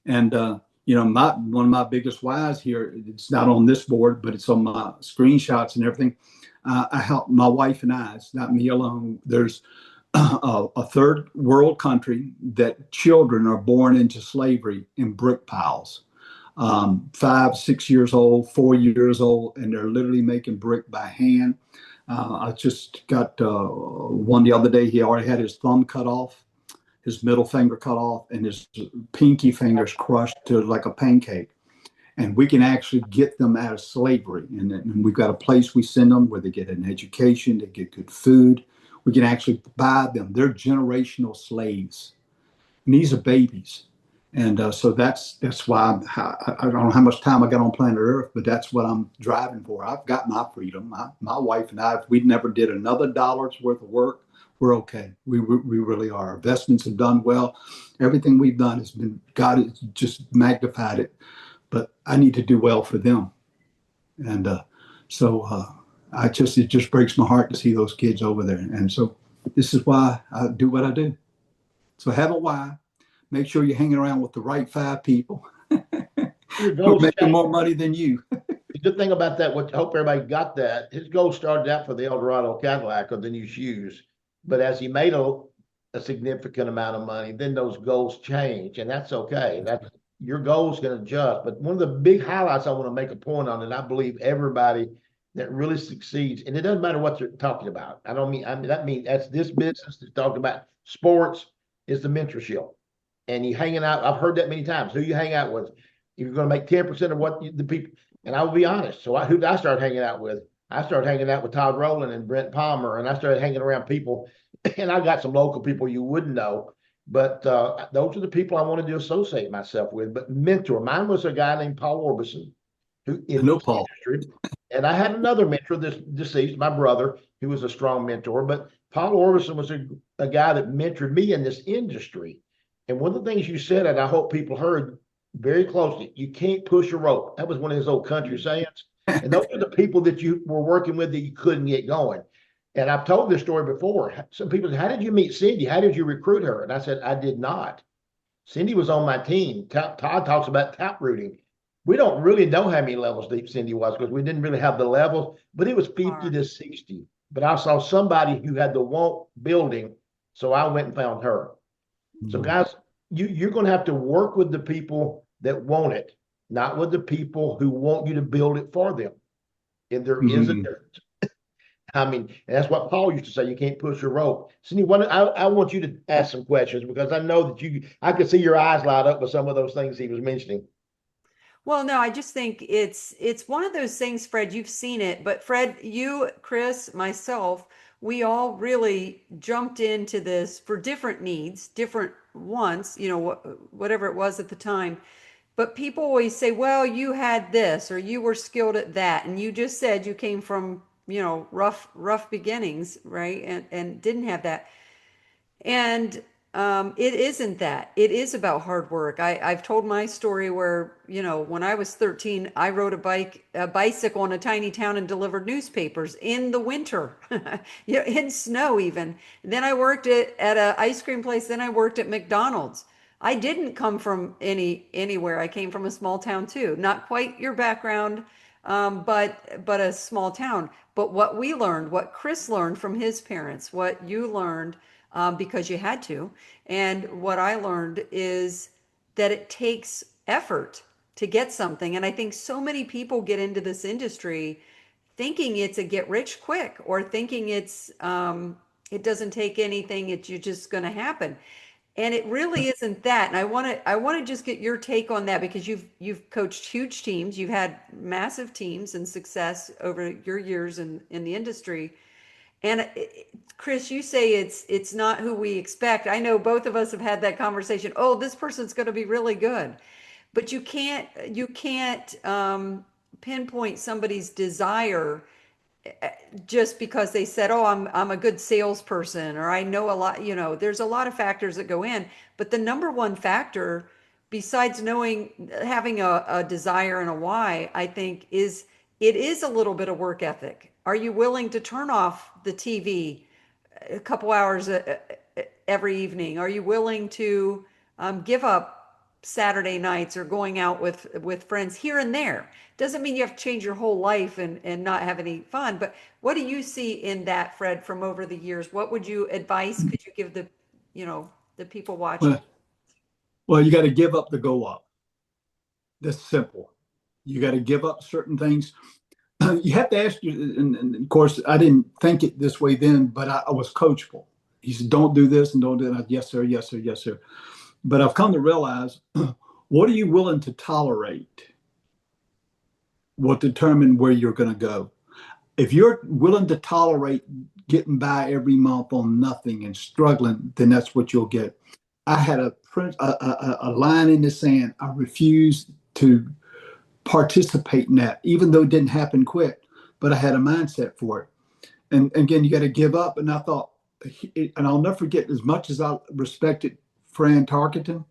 Speaker 3: And one of my biggest whys here, it's not on this board, but it's on my screenshots and everything. I help my wife and I. It's not me alone. There's a third world country that children are born into slavery in brick piles. 5, 6 years old, 4 years old, and they're literally making brick by hand. I just got one the other day. He already had his thumb cut off, his middle finger cut off, and his pinky fingers crushed to like a pancake. And we can actually get them out of slavery. And we've got a place we send them where they get an education, they get good food. We can actually buy them. They're generational slaves. And these are babies. And so that's why I don't know how much time I got on planet Earth, but that's what I'm driving for. I've got my freedom. My wife and I, if we never did another dollar's worth of work, we're okay. We really are. Our investments have done well. Everything we've done has been, God has just magnified it. But I need to do well for them. And it just breaks my heart to see those kids over there. And so this is why I do what I do. So have a why. Make sure you're hanging around with the right 5 people who are making more money than you.
Speaker 2: The good thing about that, I hope everybody got that. His goal started out for the Eldorado Cadillac or the new shoes. But as he made a significant amount of money, then those goals change. And that's okay. Your goals can adjust. But one of the big highlights I want to make a point on, and I believe everybody that really succeeds, and it doesn't matter what you're talking about. I mean that's this business that's talking about sports, is the mentorship. And you hanging out, I've heard that many times. Who you hang out with, you're going to make 10% of what the people. And I will be honest. So who did I start hanging out with? I started hanging out with Todd Rowland and Brent Palmer, and I started hanging around people. And I got some local people you wouldn't know, but those are the people I wanted to associate myself with. But mentor, mine was a guy named Paul Orbison, who in the industry. And I had another mentor, this deceased, my brother, who was a strong mentor. But Paul Orbison was a guy that mentored me in this industry. And one of the things you said, and I hope people heard, very closely. You can't push a rope. That was one of his old country sayings. And those are the people that you were working with that you couldn't get going. And I've told this story before. Some people say, how did you meet Cindy? How did you recruit her? And I said, I did not. Cindy was on my team. Todd talks about tap rooting. We don't really know how many levels deep Cindy was because we didn't really have the levels, but it was 50 to 60. But I saw somebody who had the want building, so I went and found her. So guys, you're going to have to work with the people that want it, not with the people who want you to build it for them. And there is a difference. I mean, and that's what Paul used to say. You can't push a rope. Cindy, I want you to ask some questions because I know that I could see your eyes light up with some of those things he was mentioning.
Speaker 1: Well, no, I just think it's one of those things, Fred, you've seen it, but Fred, you, Chris, myself, we all really jumped into this for different needs, different wants, whatever it was at the time. But people always say, well, you had this or you were skilled at that. And you just said you came from, rough beginnings, right? And didn't have that. And it isn't that. It is about hard work. I've told my story where, when I was 13, I rode a bicycle in a tiny town and delivered newspapers in the winter, in snow even. Then I worked at a ice cream place. Then I worked at McDonald's. I didn't come from anywhere. I came from a small town too. Not quite your background, but a small town. But what we learned, what Chris learned from his parents, what you learned because you had to, and what I learned is that it takes effort to get something. And I think so many people get into this industry thinking it's a get rich quick or thinking it doesn't take anything. It's you're just going to happen. And it really isn't that. And I want to just get your take on that because you've coached huge teams, you've had massive teams and success over your years in the industry. And Chris, you say it's not who we expect. I know both of us have had that conversation. Oh, this person's going to be really good, but you can't pinpoint somebody's desire just because they said, "Oh, I'm a good salesperson," or "I know a lot." There's a lot of factors that go in, but the number one factor, besides having a desire and a why, I think it is a little bit of work ethic. Are you willing to turn off the TV a couple hours every evening? Are you willing to give up Saturday nights or going out with friends here and there? Doesn't mean you have to change your whole life and not have any fun. But what do you see in that, Fred, from over the years? What would you advice could you give the people watching?
Speaker 3: Well, you got to give up the go up. That's simple. You got to give up certain things. You have to ask you, and of course, I didn't think it this way then, but I was coachable. He said, don't do this and don't do that. Yes, sir. Yes, sir. Yes, sir. But I've come to realize what are you willing to tolerate will determine where you're going to go. If you're willing to tolerate getting by every month on nothing and struggling, then that's what you'll get. I had a line in the sand. I refused to participate in that, even though it didn't happen quick, but I had a mindset for it. And again, you got to give up. And I thought, and I'll never forget, as much as I respected Fran Tarkenton,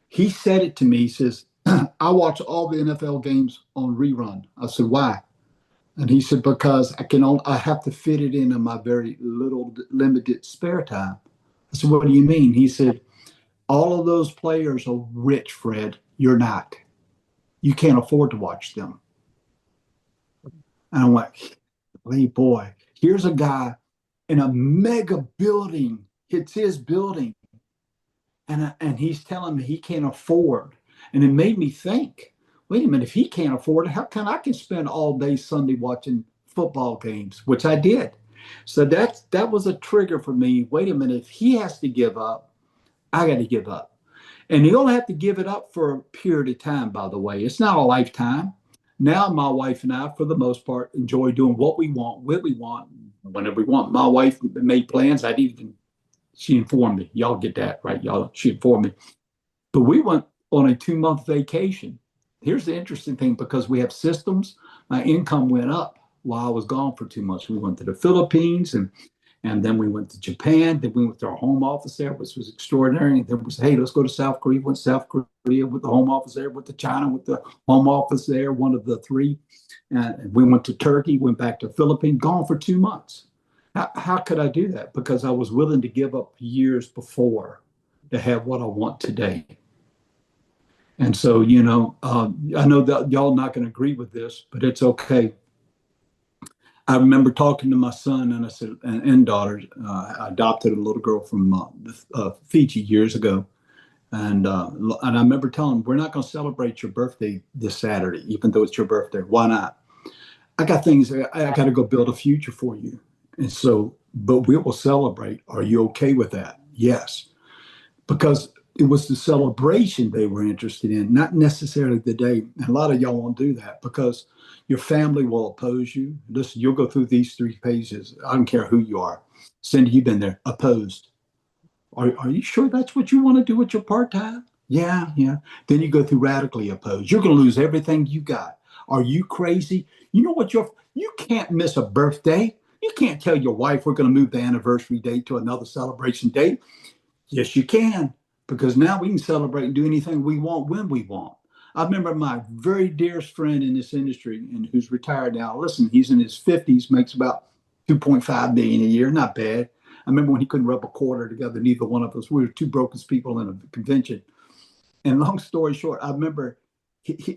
Speaker 3: he said it to me. He says, I watch all the NFL games on rerun. I said, why? And he said, because I have to fit it in my very little limited spare time. I said, what do you mean? He said, all of those players are rich, Fred. You're not. You can't afford to watch them. And I went, hey, boy, here's a guy in a mega building. It's his building. And he's telling me he can't afford. And it made me think, wait a minute, if he can't afford it, how come I can spend all day Sunday watching football games, which I did. So that was a trigger for me. Wait a minute, if he has to give up, I got to give up. And you don't have to give it up for a period of time, by the way. It's not a lifetime. Now my wife and I, for the most part, enjoy doing what we want, when we want, whenever we want. My wife made plans. She informed me. Y'all get that, right? She informed me. But we went on a 2-month vacation. Here's the interesting thing, because we have systems, my income went up while I was gone for 2 months. We went to the Philippines, and And then we went to Japan. Then we went to our home office there, which was extraordinary. And then we said, hey, let's go to South Korea. Went to South Korea with the home office there. Went to China with the home office there, one of the three. And we went to Turkey, went back to the Philippines, gone for 2 months. How could I do that? Because I was willing to give up years before to have what I want today. And so, I know that y'all not going to agree with this, but it's okay. I remember talking to my son and I said, and daughter. I adopted a little girl from Fiji years ago, and I remember telling them, we're not going to celebrate your birthday this Saturday, even though it's your birthday. Why not? I got things. I got to go build a future for you, and so, but we will celebrate. Are you okay with that? Yes, because it was the celebration they were interested in, not necessarily the day. And a lot of y'all won't do that because your family will oppose you. Listen, you'll go through these 3 pages. I don't care who you are. Cindy, you've been there. Opposed. Are you sure that's what you want to do with your part-time? Yeah, yeah. Then you go through radically opposed. You're going to lose everything you got. Are you crazy? You know what? You can't miss a birthday. You can't tell your wife we're going to move the anniversary date to another celebration date. Yes, you can, because now we can celebrate and do anything we want when we want. I remember my very dearest friend in this industry and who's retired now. Listen, he's in his 50s, makes about 2.5 million a year. Not bad. I remember when he couldn't rub a quarter together, neither one of us. We were two brokest people in a convention. And long story short, I remember his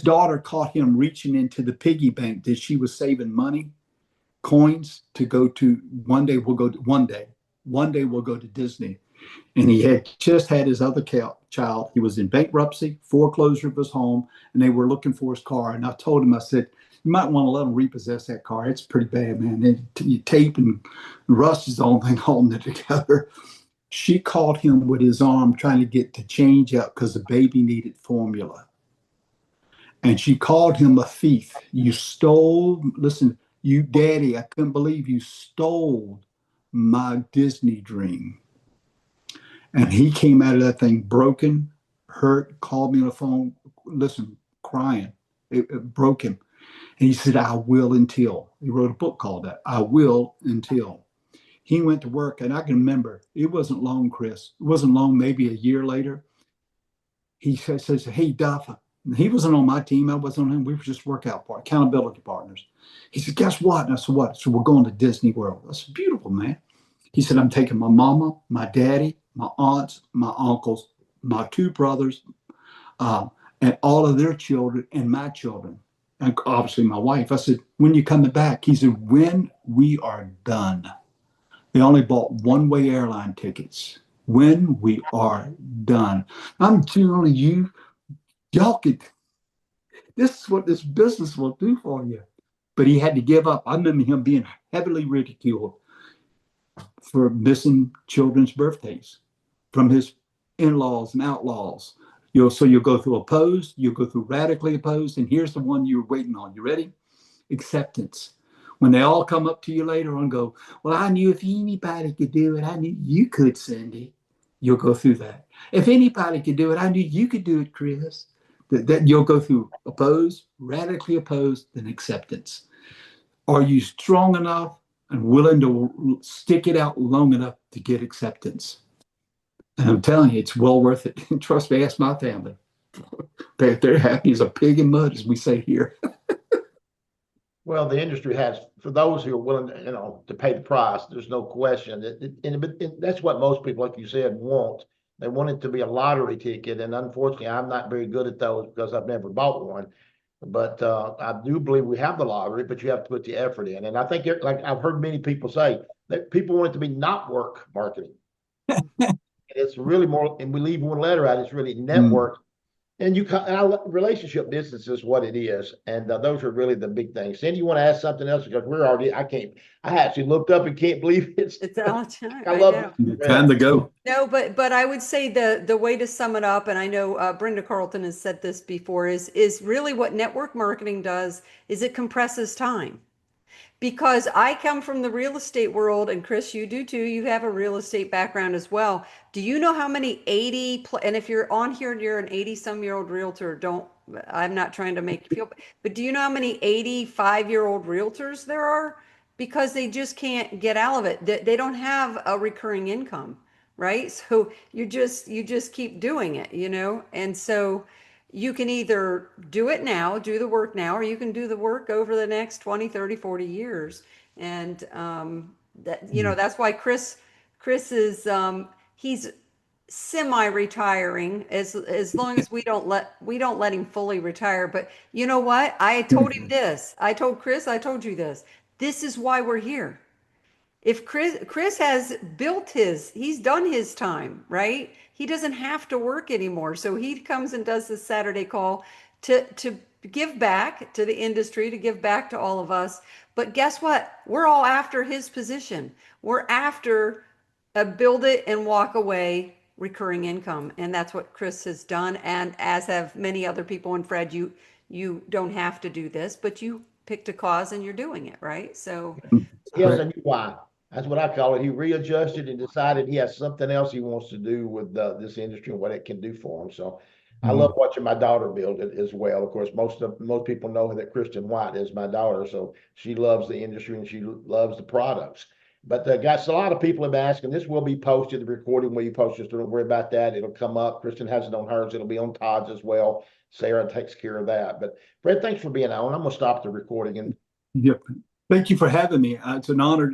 Speaker 3: daughter caught him reaching into the piggy bank that she was saving money, coins to go to. One day we'll go to Disney. And he had just had his other child. He was in bankruptcy, foreclosure of his home, and they were looking for his car. And I told him, I said, you might want to let him repossess that car. It's pretty bad, man. You tape and rust is the only thing holding it together. She caught him with his arm trying to get the change up because the baby needed formula. And she called him a thief. You stole, listen, you daddy, I couldn't believe you stole my Disney dream. And he came out of that thing broken, hurt, called me on the phone, listen, crying. It broke him. And he said, I will until. He wrote a book called that, I Will Until. He went to work, and I can remember, it wasn't long, Chris. It wasn't long, maybe a year later. He says, hey, Duff. He wasn't on my team. I wasn't on him. We were just accountability partners. He said, guess what? And I said, what? So we're going to Disney World. I said, beautiful, man. He said, I'm taking my mama, my daddy, my aunts, my uncles, my 2 brothers, and all of their children and my children, and obviously my wife. I said, when you coming back? He said, when we are done. They only bought one-way airline tickets. When we are done. I'm telling you, y'all could, this is what this business will do for you. But he had to give up. I remember him being heavily ridiculed for missing children's birthdays from his in-laws and outlaws. So you'll go through opposed, you'll go through radically opposed, and here's the one you're waiting on. You ready? Acceptance. When they all come up to you later and go, well, I knew if anybody could do it, I knew you could, Cindy. You'll go through that. If anybody could do it, I knew you could do it, Chris. That you'll go through opposed, radically opposed, then acceptance. Are you strong enough and willing to stick it out long enough to get acceptance? And I'm telling you, it's well worth it. Trust me, ask my family. They're happy as a pig in mud, as we say here.
Speaker 2: Well, the industry has, for those who are willing to pay the price, there's no question. And that's what most people, like you said, want. They want it to be a lottery ticket. And unfortunately, I'm not very good at those because I've never bought one. But I do believe we have the lottery, but you have to put the effort in. And I think, like I've heard many people say, that people want it to be not work marketing. It's really more, and we leave one letter out, it's really network. And relationship business is what it is. And those are really the big things. Cindy, you want to ask something else? Because I actually looked up and can't believe it's
Speaker 1: all time.
Speaker 2: I love it.
Speaker 3: Time to go.
Speaker 1: No, but I would say the way to sum it up, and I know Brenda Carlton has said this before, is really what network marketing does is it compresses time. Because I come from the real estate world, and Chris, you do too. You have a real estate background as well. Do you know how many 80, and if you're on here and you're an 80-some-year-old realtor, I'm not trying to make you feel, but do you know how many 85-year-old realtors there are? because they just can't get out of it. They don't have a recurring income, right? So you just keep doing it, And so you can either do it now, do the work now, or you can do the work over the next 20, 30, 40 years. And that's why Chris is he's semi-retiring as long as we don't let him fully retire. But you know what? I told him this. I told Chris, I told you this. This is why we're here. If Chris has he's done his time, right? He doesn't have to work anymore. So he comes and does this Saturday call to give back to the industry, to give back to all of us. But guess what? We're all after his position. We're after a build it and walk away recurring income. And that's what Chris has done. And as have many other people. And Fred, you don't have to do this, but you picked a cause and you're doing it, right? So
Speaker 2: He has a new why. That's what I call it. He readjusted and decided he has something else he wants to do with this industry and what it can do for him. So I love watching my daughter build it as well. Of course, most people know that Kristen White is my daughter, so she loves the industry and she loves the products. But guys, a lot of people have been asking. This will be posted. The recording will be posted. So don't worry about that. It'll come up. Kristen has it on hers. It'll be on Todd's as well. Sarah takes care of that. But Fred, thanks for being on. I'm gonna stop the recording and
Speaker 3: Yep. Thank you for having me. It's an honor